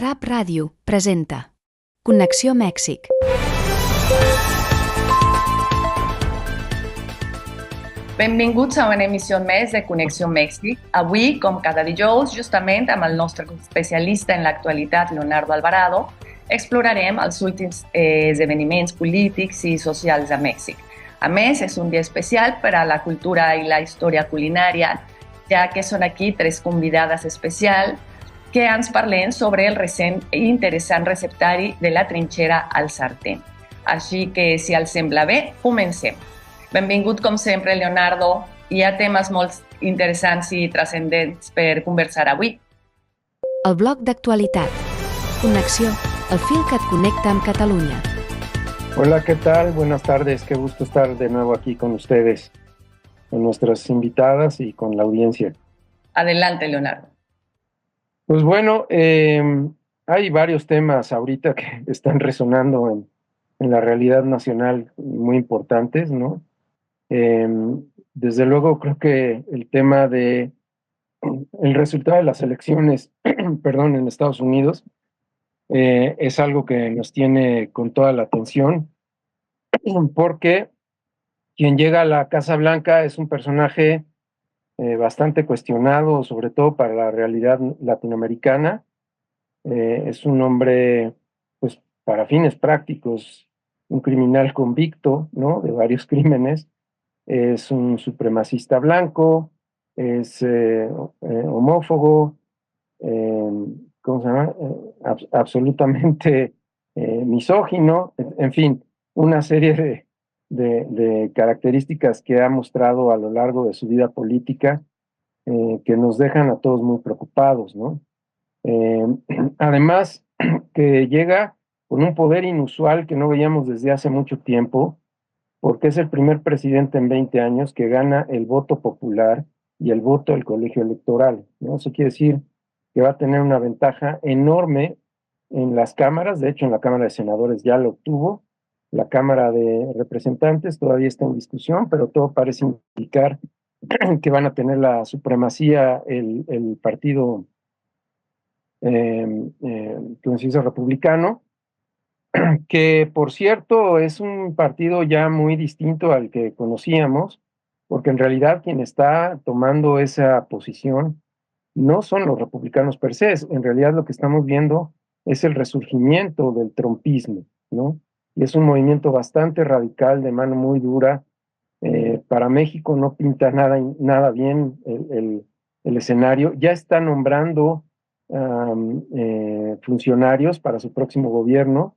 Rap Ràdio presenta Connexió Mèxic. Benvinguts a una emissió més de Connexió Mèxic. Avui, com cada dijous, justament amb el nostre especialista en l'actualitat, Leonardo Alvarado, explorarem els últims esdeveniments polítics i socials a Mèxic. A més, és un dia especial per a la cultura i la història culinària, ja que són aquí tres convidades especials que ens parlen sobre el recent i interessant receptari de la trinxera al sartén. Així que, si els sembla bé, comencem. Benvingut, com sempre, Leonardo. Hi ha temes molt interessants i transcendents per conversar avui. El bloc d'actualitat. Connexió, el fil que et connecta amb Catalunya. Hola, ¿qué tal? Buenas tardes. Qué gusto estar de nuevo aquí con ustedes, con nuestras invitadas y con la audiencia. Adelante, Leonardo. Pues bueno, hay varios temas ahorita que están resonando en la realidad nacional muy importantes, ¿no? Desde luego creo que el tema de el resultado de las elecciones, perdón, en Estados Unidos, es algo que nos tiene con toda la atención, porque quien llega a la Casa Blanca es un personaje bastante cuestionado, sobre todo para la realidad latinoamericana. Es un hombre, pues para fines prácticos, un criminal convicto, ¿no? De varios crímenes. Es un supremacista blanco, es homófobo, ¿cómo se llama? Absolutamente misógino, en fin, una serie de características que ha mostrado a lo largo de su vida política que nos dejan a todos muy preocupados, ¿no? Además, que llega con un poder inusual que no veíamos desde hace mucho tiempo, porque es el primer presidente en 20 años que gana el voto popular y el voto del colegio electoral, ¿no? Eso quiere decir que va a tener una ventaja enorme en las cámaras. De hecho, en la Cámara de Senadores ya lo obtuvo. La Cámara de Representantes todavía está en discusión, pero todo parece indicar que van a tener la supremacía el partido que se hizo republicano, que por cierto es un partido ya muy distinto al que conocíamos, porque en realidad quien está tomando esa posición no son los republicanos per se. En realidad lo que estamos viendo es el resurgimiento del trumpismo, ¿no? Y es un movimiento bastante radical, de mano muy dura. Para México no pinta nada bien el escenario. Ya está nombrando funcionarios para su próximo gobierno.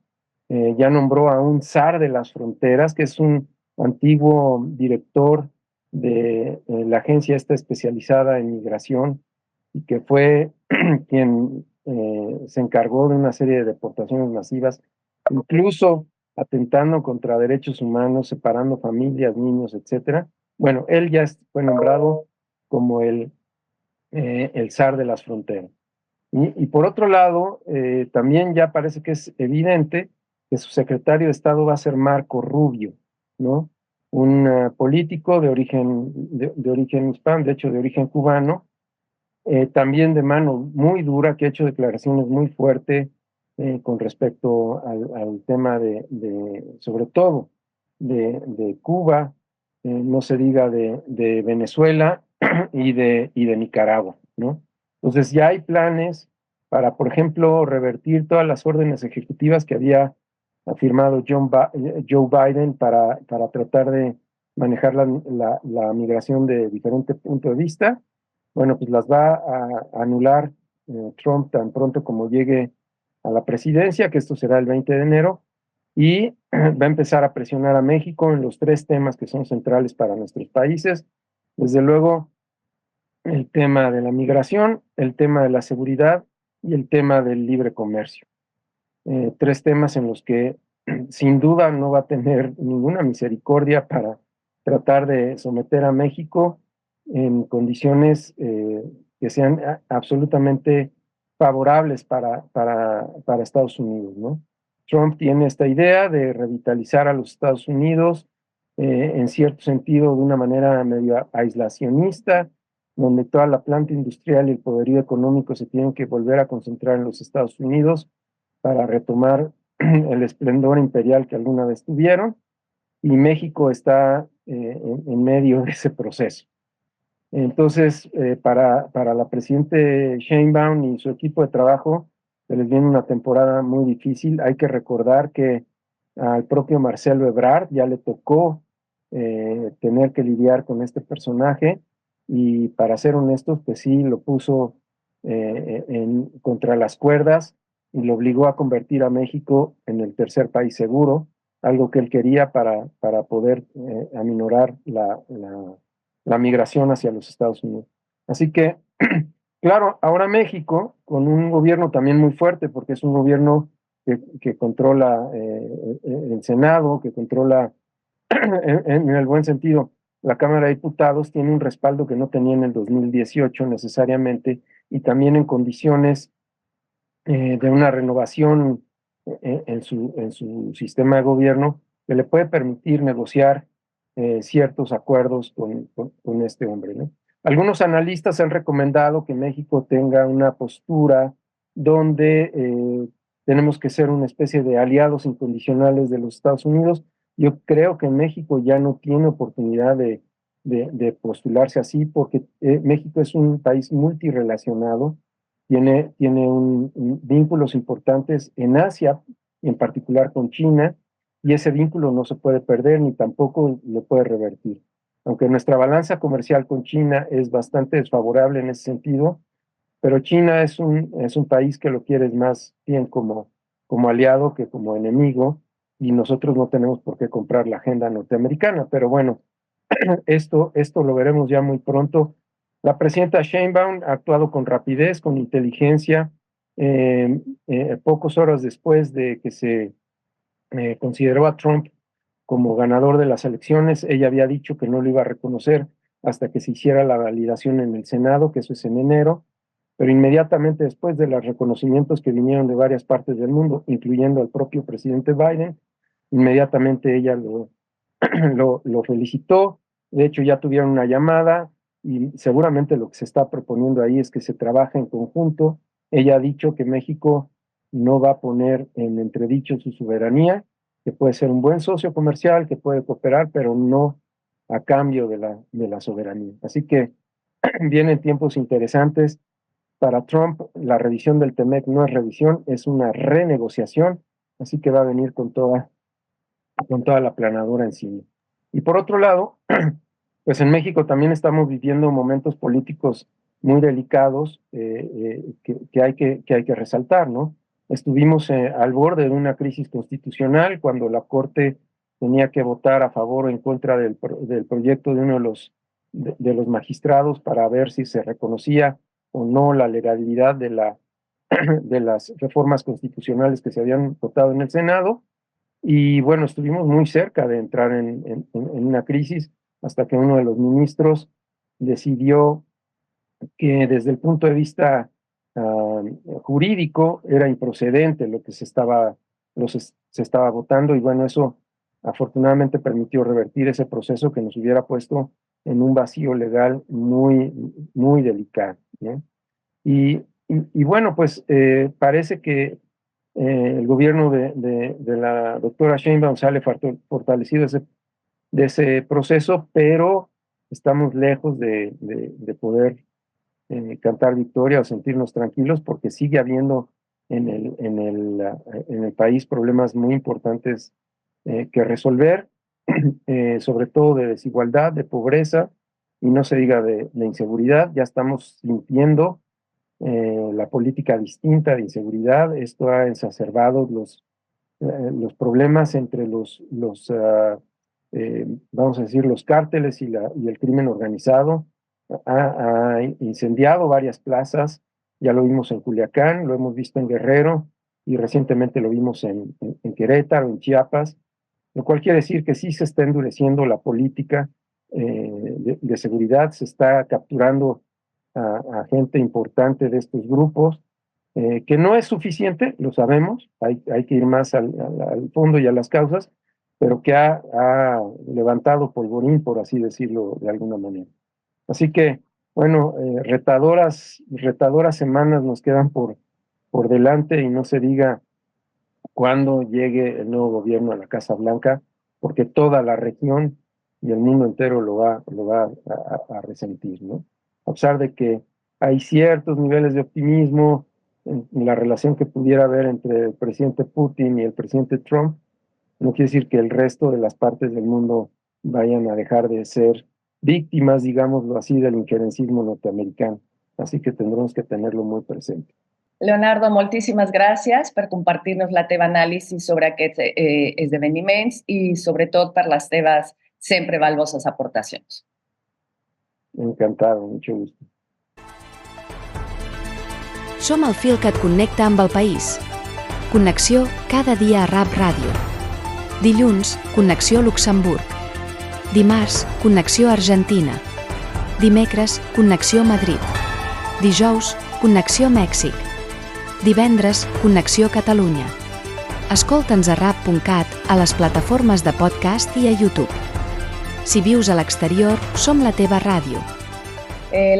Ya nombró a un zar de las fronteras, que es un antiguo director de la agencia esta especializada en migración, y que fue quien se encargó de una serie de deportaciones masivas, incluso atentando contra derechos humanos, separando familias, niños, etcétera. Bueno, él ya fue nombrado como el zar de las fronteras. Y por otro lado, también ya parece que es evidente que su secretario de Estado va a ser Marco Rubio, ¿no? Un político de origen hispano, de hecho de origen cubano, también de mano muy dura, que ha hecho declaraciones muy fuertes con respecto al tema sobre todo, de Cuba, no se diga de Venezuela y de Nicaragua, ¿no? Entonces ya hay planes para, por ejemplo, revertir todas las órdenes ejecutivas que había firmado Joe Biden para tratar de manejar la migración de diferente punto de vista. Bueno, pues las va a anular Trump tan pronto como llegue a la presidencia, que esto será el 20 de enero, y va a empezar a presionar a México en los tres temas que son centrales para nuestros países. Desde luego, el tema de la migración, el tema de la seguridad y el tema del libre comercio. Tres temas en los que sin duda no va a tener ninguna misericordia para tratar de someter a México en condiciones que sean absolutamente favorables para Estados Unidos, ¿no? Trump tiene esta idea de revitalizar a los Estados Unidos en cierto sentido de una manera medio aislacionista, donde toda la planta industrial y el poderío económico se tienen que volver a concentrar en los Estados Unidos para retomar el esplendor imperial que alguna vez tuvieron, y México está en medio de ese proceso. Entonces, para la presidente Sheinbaum y su equipo de trabajo, se les viene una temporada muy difícil. Hay que recordar que al propio Marcelo Ebrard ya le tocó tener que lidiar con este personaje, y para ser honestos, pues sí, lo puso contra las cuerdas y lo obligó a convertir a México en el tercer país seguro, algo que él quería para poder aminorar la migración hacia los Estados Unidos. Así que, claro, ahora México, con un gobierno también muy fuerte, porque es un gobierno que controla el Senado, que controla, en el buen sentido, la Cámara de Diputados, tiene un respaldo que no tenía en el 2018 necesariamente, y también en condiciones de una renovación en su sistema de gobierno, que le puede permitir negociar ciertos acuerdos con este hombre, ¿no? Algunos analistas han recomendado que México tenga una postura donde tenemos que ser una especie de aliados incondicionales de los Estados Unidos. Yo creo que México ya no tiene oportunidad de postularse así, porque México es un país multirrelacionado, tiene vínculos importantes en Asia, en particular con China, y ese vínculo no se puede perder ni tampoco lo puede revertir. Aunque nuestra balanza comercial con China es bastante desfavorable en ese sentido, pero China es un país que lo quieres más bien como aliado que como enemigo, y nosotros no tenemos por qué comprar la agenda norteamericana. Pero bueno, esto lo veremos ya muy pronto. La presidenta Sheinbaum ha actuado con rapidez, con inteligencia. Pocas horas después de que se consideró a Trump como ganador de las elecciones, ella había dicho que no lo iba a reconocer hasta que se hiciera la validación en el Senado, que eso es en enero, pero inmediatamente después de los reconocimientos que vinieron de varias partes del mundo, incluyendo al propio presidente Biden, inmediatamente ella lo felicitó. De hecho, ya tuvieron una llamada, y seguramente lo que se está proponiendo ahí es que se trabaje en conjunto. Ella ha dicho que México no va a poner en entredicho su soberanía, que puede ser un buen socio comercial, que puede cooperar, pero no a cambio de la soberanía. Así que vienen tiempos interesantes. Para Trump, la revisión del TEMEC no es revisión, es una renegociación, así que va a venir con toda la planadora encima. Y por otro lado, pues en México también estamos viviendo momentos políticos muy delicados que hay que resaltar, ¿no? Estuvimos al borde de una crisis constitucional cuando la Corte tenía que votar a favor o en contra del proyecto de uno de los magistrados para ver si se reconocía o no la legalidad de las reformas constitucionales que se habían votado en el Senado. Y bueno, estuvimos muy cerca de entrar en una crisis hasta que uno de los ministros decidió que desde el punto de vista jurídico era improcedente lo que se estaba votando, y bueno, eso afortunadamente permitió revertir ese proceso que nos hubiera puesto en un vacío legal muy, muy delicado, ¿no? Y bueno, pues parece que el gobierno de la doctora Sheinbaum sale fortalecido de ese proceso, pero estamos lejos de poder cantar victoria o sentirnos tranquilos, porque sigue habiendo en el país problemas muy importantes que resolver, sobre todo de desigualdad, de pobreza, y no se diga de inseguridad. Ya estamos sintiendo la política distinta de inseguridad. Esto ha exacerbado los problemas entre vamos a decir, los cárteles y el crimen organizado. Ha incendiado varias plazas, ya lo vimos en Culiacán, lo hemos visto en Guerrero, y recientemente lo vimos en Querétaro, en Chiapas, lo cual quiere decir que sí se está endureciendo la política de seguridad, se está capturando a gente importante de estos grupos, que no es suficiente, lo sabemos, hay que ir más al fondo y a las causas, pero que ha levantado polvorín, por así decirlo de alguna manera. Así que Bueno, retadoras semanas nos quedan por delante y no se diga cuándo llegue el nuevo gobierno a la Casa Blanca, porque toda la región y el mundo entero lo va a resentir, ¿no? A pesar de que hay ciertos niveles de optimismo en la relación que pudiera haber entre el presidente Putin y el presidente Trump, no quiere decir que el resto de las partes del mundo vayan a dejar de ser víctimas, digámoslo así, del injerencismo norteamericano. Así que tendremos que tenerlo muy presente. Leonardo, moltíssimes gràcies per compartir-nos la teva anàlisi sobre aquests esdeveniments i sobretot per les teves sempre valuoses aportacions. Encantado, mucho gusto. Som el fil que et connecta amb el país. Connexió cada dia a RAP Ràdio. Dilluns, Connexió Luxemburg. Dimarts, Connexió Argentina. Dimecres, Connexió Madrid. Dijous, Connexió Mèxic. Divendres, Connexió Catalunya. Escolta'ns a rap.cat, a les plataformes de podcast i a YouTube. Si vius a l'exterior, som la teva ràdio.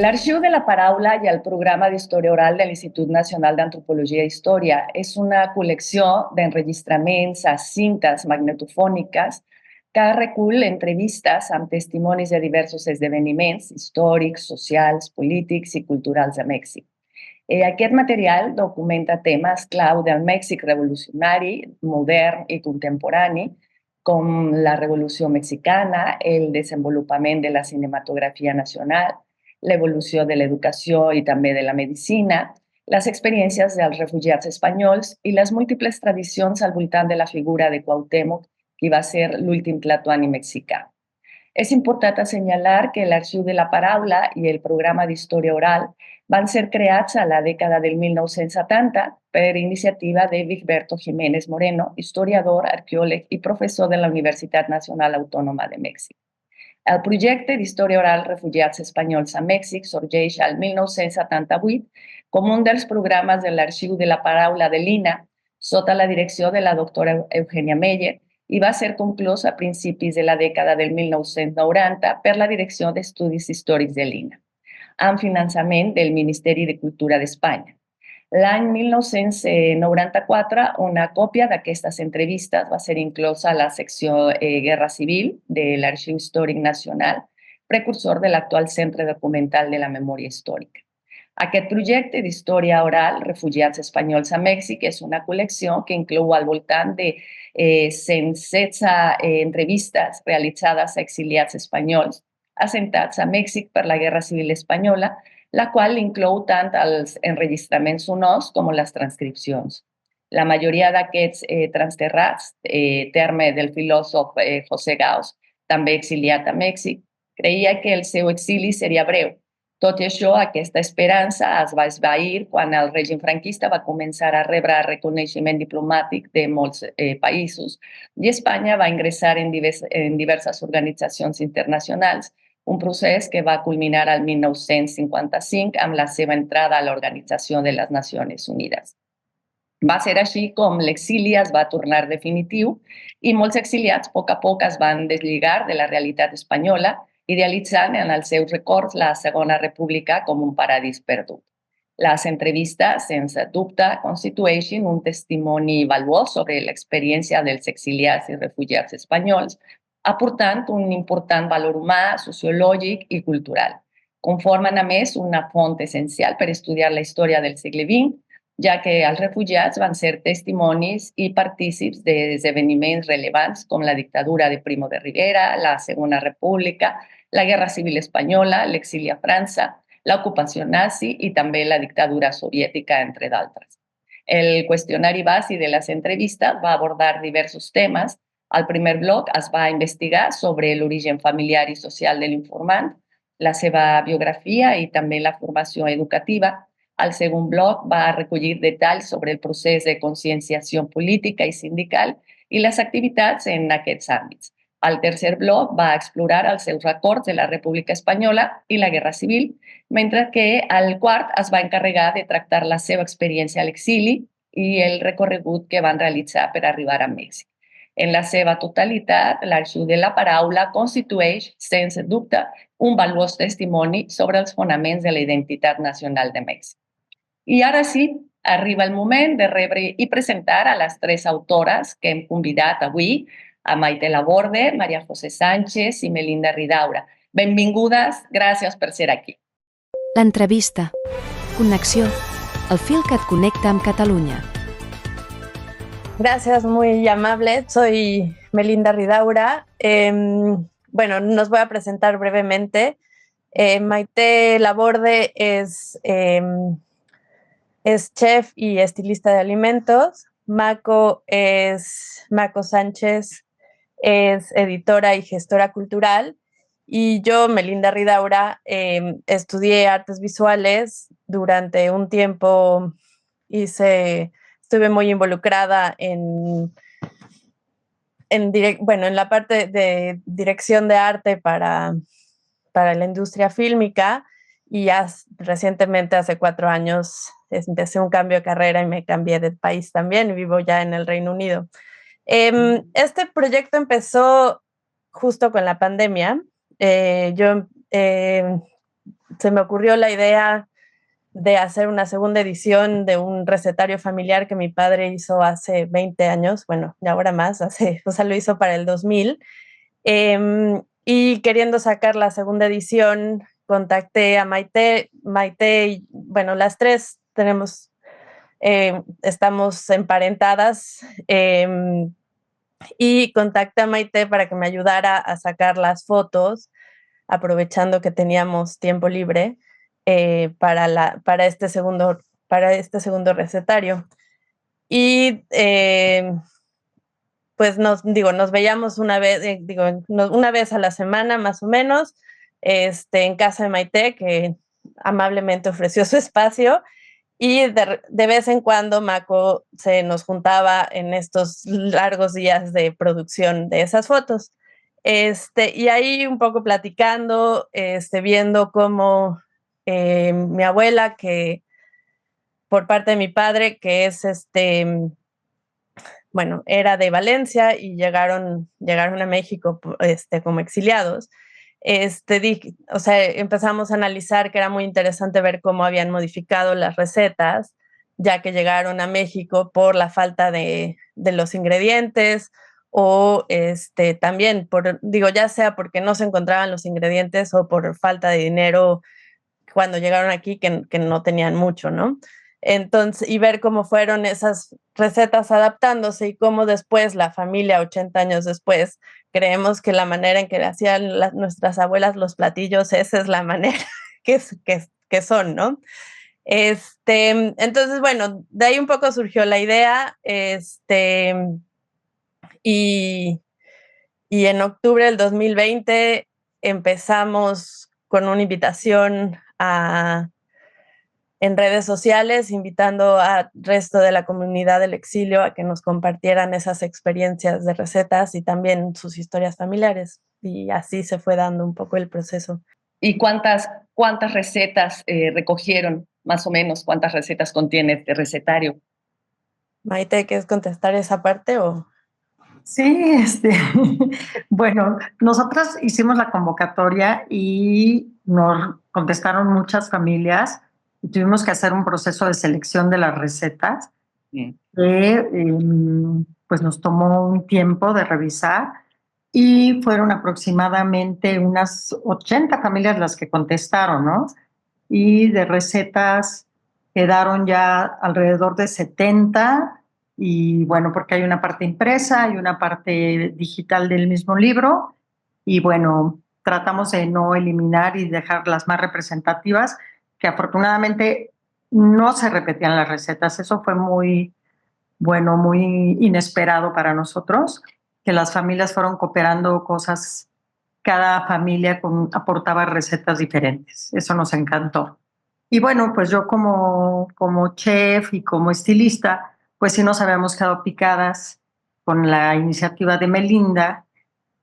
L'Arxiu de la Paraula i el programa d'Història Oral de l'Institut Nacional d'Antropologia i Història és una col·lecció d'enregistraments a cintes magnetofòniques que recull entrevistes amb testimonis de diversos esdeveniments històrics, socials, polítics i culturals a Mèxic. Aquest material documenta temes clau del Mèxic revolucionari, modern i contemporani, com la Revolució Mexicana, el desenvolupament de la cinematografia nacional, l'evolució de l'educació i també de la medicina, les experiències dels refugiats espanyols i les múltiples tradicions al voltant de la figura de Cuauhtémoc, qui va ser l'últim tlatoani mexicà. És important assenyalar que l'Arxiu de la Paraula i el programa d'Història Oral van ser creats a la dècada del 1970 per iniciativa de Vigberto Jiménez Moreno, historiador, arqueòleg i professor de la Universitat Nacional Autònoma de Mèxic. El projecte d'Història Oral Refugiats Espanyols a Mèxic sorgeix al 1978 com un dels programes de l'Arxiu de la Paraula de l'INA sota la direcció de la doctora Eugènia Meyer i va ser conclòs a principis de la dècada del 1990 per la Direcció d'Estudis Històrics de l'INA, amb finançament del Ministeri de Cultura d'Espanya. L'any 1994, una còpia d'aquestes entrevistes va ser inclosa a la secció Guerra Civil de l'Arxiu Històric Nacional, precursor de l'actual Centre Documental de la Memòria Històrica. Aquest projecte d'història oral Refugiats Espanyols a Mèxic és una col·lecció que inclou al voltant de 116 entrevistes realitzades a exiliats espanyols assentats a Mèxic per la Guerra Civil Espanyola, la qual inclou tant els enregistraments sonors com les transcripcions. La majoria d'aquests transterrats, terme del filòsof José Gauss, també exiliat a Mèxic, creia que el seu exili seria breu. Tot i això, aquesta esperança es va esvair quan el règim franquista va començar a rebre reconeixement diplomàtic de molts països i Espanya va ingressar en diverses organitzacions internacionals, un procés que va culminar al 1955 amb la seva entrada a l'Organització de les Nacions Unides. Va ser així com l'exili es va tornar definitiu i molts exiliats a poc es van deslligar de la realitat espanyola, idealitzant en els seus records la Segona República com un paradís perdut. Les entrevistes, sense dubte, constitueixen un testimoni valuós sobre l'experiència dels exiliats i refugiats espanyols, aportant un important valor humà, sociològic i cultural. Conformen, a més, una font essencial per estudiar la història del segle XX, ja que els refugiats van ser testimonis i partícips d'esdeveniments rellevants com la dictadura de Primo de Rivera, la Segona República, la Guerra Civil Espanyola, l'exili a França, l'ocupació nazi i també la dictadura soviètica, entre d'altres. El qüestionari bàsic de les entrevistes va abordar diversos temes. Al primer bloc es va investigar sobre l'origen familiar i social de l'informant, la seva biografia i també la formació educativa. Al segon bloc va recollir detalls sobre el procés de conscienciació política i sindical i les activitats en aquests àmbits. El tercer bloc va explorar els seus records de la República Espanyola i la Guerra Civil, mentre que el quart es va encarregar de tractar la seva experiència a l'exili i el recorregut que van realitzar per arribar a Mèxic. En la seva totalitat, l'Arxiu de la Paraula constitueix, sense dubte, un valuós testimoni sobre els fonaments de la identitat nacional de Mèxic. I ara sí, arriba el moment de rebre i presentar a les tres autores que hem convidat avui, a Maite Laborde, María José Sánchez i Melinda Ridaura. Benvingudes, gràcies per ser aquí. L'entrevista. Connexió. El fil que et connecta amb Catalunya. Gracias, muy amable. Soy Melinda Ridaura. Bueno, nos voy a presentar brevemente. Maite Laborde es chef y estilista de alimentos. Maco Sánchez es editora y gestora cultural. Y yo, Melinda Ridaura, estudié artes visuales. Durante un tiempo estuve muy involucrada en la parte de dirección de arte para la industria fílmica, y ya recientemente, hace 4 años, empecé un cambio de carrera y me cambié de país también, y vivo ya en el Reino Unido. Este proyecto empezó justo con la pandemia. Se me ocurrió la idea de hacer una segunda edición de un recetario familiar que mi padre hizo hace 20 años, bueno, y ahora más, lo hizo para el 2000, y queriendo sacar la segunda edición, contacté a Maite, y bueno, las tres estamos emparentadas, y contacté a Maite para que me ayudara a sacar las fotos, aprovechando que teníamos tiempo libre, para este segundo recetario. Y pues nos veíamos una vez a la semana más o menos, en casa de Maite, que amablemente ofreció su espacio, y de vez en cuando Maco se nos juntaba en estos largos días de producción de esas fotos. Y ahí un poco platicando, viendo cómo mi abuela, que por parte de mi padre, que es era de Valencia y llegaron a México como exiliados. Empezamos a analizar que era muy interesante ver cómo habían modificado las recetas, ya que llegaron a México por la falta de los ingredientes, o también ya sea porque no se encontraban los ingredientes o por falta de dinero cuando llegaron aquí, que no tenían mucho, ¿no? Entonces, y ver cómo fueron esas recetas adaptándose, y cómo después la familia, 80 años después, creemos que la manera en que hacían nuestras abuelas los platillos, esa es la manera que son, ¿no? Entonces, bueno, de ahí un poco surgió la idea, y en octubre del 2020 empezamos con una invitación en redes sociales, invitando al resto de la comunidad del exilio a que nos compartieran esas experiencias de recetas y también sus historias familiares. Y así se fue dando un poco el proceso. ¿Y cuántas recetas recogieron, más o menos? ¿Cuántas recetas contiene este recetario? Maite, ¿quieres contestar esa parte o...? Sí, bueno, nosotros hicimos la convocatoria y nos contestaron muchas familias y tuvimos que hacer un proceso de selección de las recetas que pues nos tomó un tiempo de revisar, y fueron aproximadamente unas 80 familias las que contestaron, ¿no? Y de recetas quedaron ya alrededor de 70. Y bueno, porque hay una parte impresa y una parte digital del mismo libro. Y bueno, tratamos de no eliminar y dejar las más representativas, que afortunadamente no se repetían las recetas. Eso fue muy inesperado para nosotros, que las familias fueron cooperando cosas, cada familia aportaba recetas diferentes. Eso nos encantó. Y bueno, pues yo como chef y como estilista, pues sí nos habíamos quedado picadas con la iniciativa de Melinda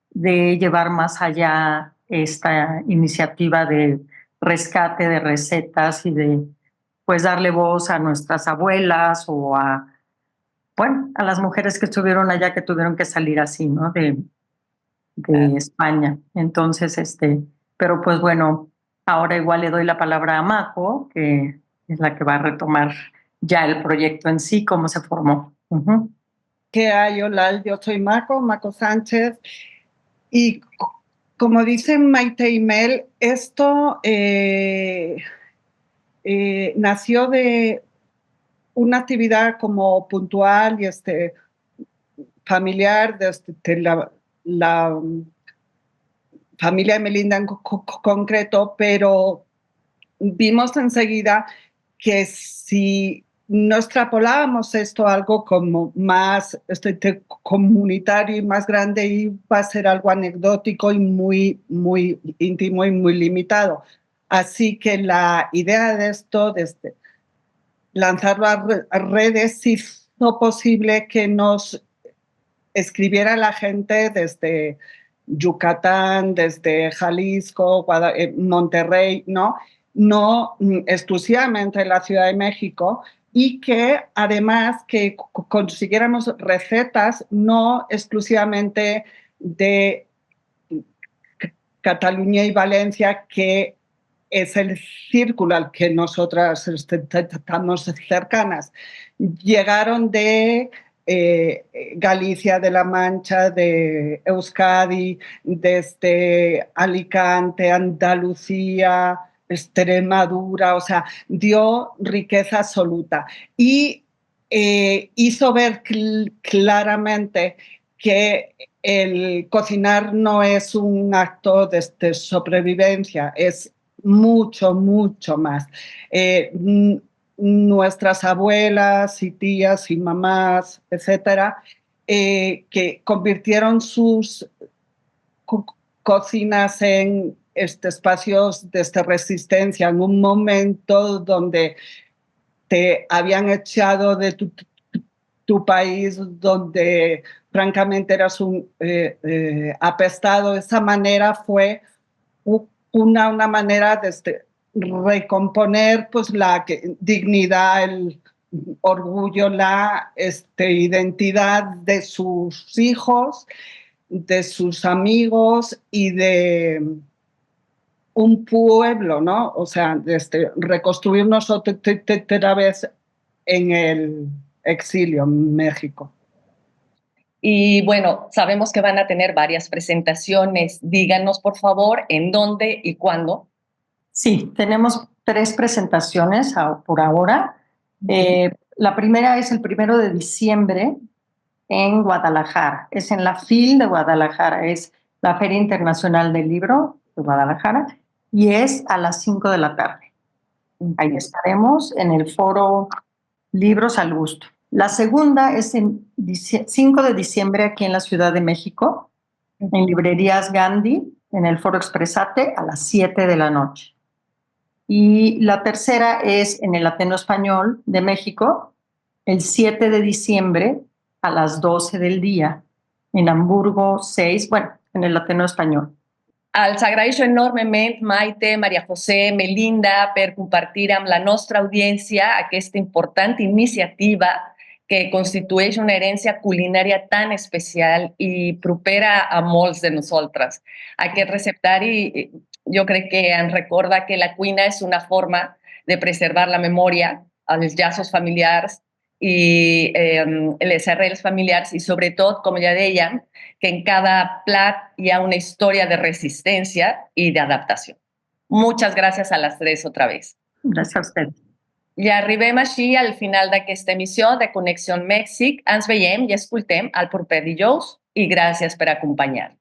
de llevar más allá esta iniciativa de rescate de recetas y de pues darle voz a nuestras abuelas o a bueno, a las mujeres que estuvieron allá que tuvieron que salir así, ¿no? De España. Entonces, pero pues bueno, ahora igual le doy la palabra a Mako, que es la que va a retomar ya el proyecto en sí, cómo se formó. Uh-huh. ¿Qué hay? Hola, yo soy Mako Sánchez, y como dicen Maite y Mel, esto nació de una actividad como puntual y familiar de la familia de Melinda en concreto, pero vimos enseguida que si no extrapolábamos esto a algo como más comunitario y más grande, iba a ser algo anecdótico y muy, muy íntimo y muy limitado. Así que la idea de esto, desde lanzarlo a redes, hizo posible que nos escribiera la gente desde Yucatán, desde Jalisco, Monterrey, ¿no? No exclusivamente en la Ciudad de México, y que además que consiguiéramos recetas no exclusivamente de Cataluña y Valencia, que es el círculo al que nosotras estamos cercanas. Llegaron de Galicia, de La Mancha, de Euskadi, desde Alicante, Andalucía, Extremadura, o sea, dio riqueza absoluta y hizo ver claramente que el cocinar no es un acto de sobrevivencia, es mucho, mucho más. Nuestras abuelas y tías y mamás, etcétera, que convirtieron sus cocinas en espacios de resistencia en un momento donde te habían echado de tu país, donde francamente eras un apestado. De esa manera fue una manera de recomponer pues la dignidad, el orgullo, la identidad de sus hijos, de sus amigos y de un pueblo, ¿no? O sea, reconstruirnos otra vez en el exilio en México. Y bueno, sabemos que van a tener varias presentaciones. Díganos, por favor, en dónde y cuándo. Sí, tenemos 3 presentaciones por ahora. La primera es el 1 de diciembre en Guadalajara. Es en la FIL de Guadalajara, es la Feria Internacional del Libro de Guadalajara, y es a las 5 de la tarde. Ahí estaremos en el foro Libros al Gusto. La segunda es en 5 de diciembre aquí en la Ciudad de México, en Librerías Gandhi, en el foro Expresate, a las 7 de la noche. Y la tercera es en el Ateneo Español de México, el 7 de diciembre a las 12 del día, en Hamburgo 6, bueno, en el Ateneo Español. Els agraeixo enormement, Maite, Maria José, Melinda, per compartir amb la nostra audiència aquesta important iniciativa que constitueix una herència culinària tan especial i propera a molts de nosaltres. Aquest receptari jo crec que ens recorda que la cuina és una forma de preservar la memòria, els llaços familiars i les arrels familiars, i sobretot, com ja dèiem, que en cada plat hi ha una història de resistència i d'adaptació. Muchas gracias a las tres otra vez. Gràcies a usted. I arribem així al final d'aquesta emissió de Connexió Mèxic. Ens veiem i escoltem el proper dijous i gràcies per acompanyar-nos.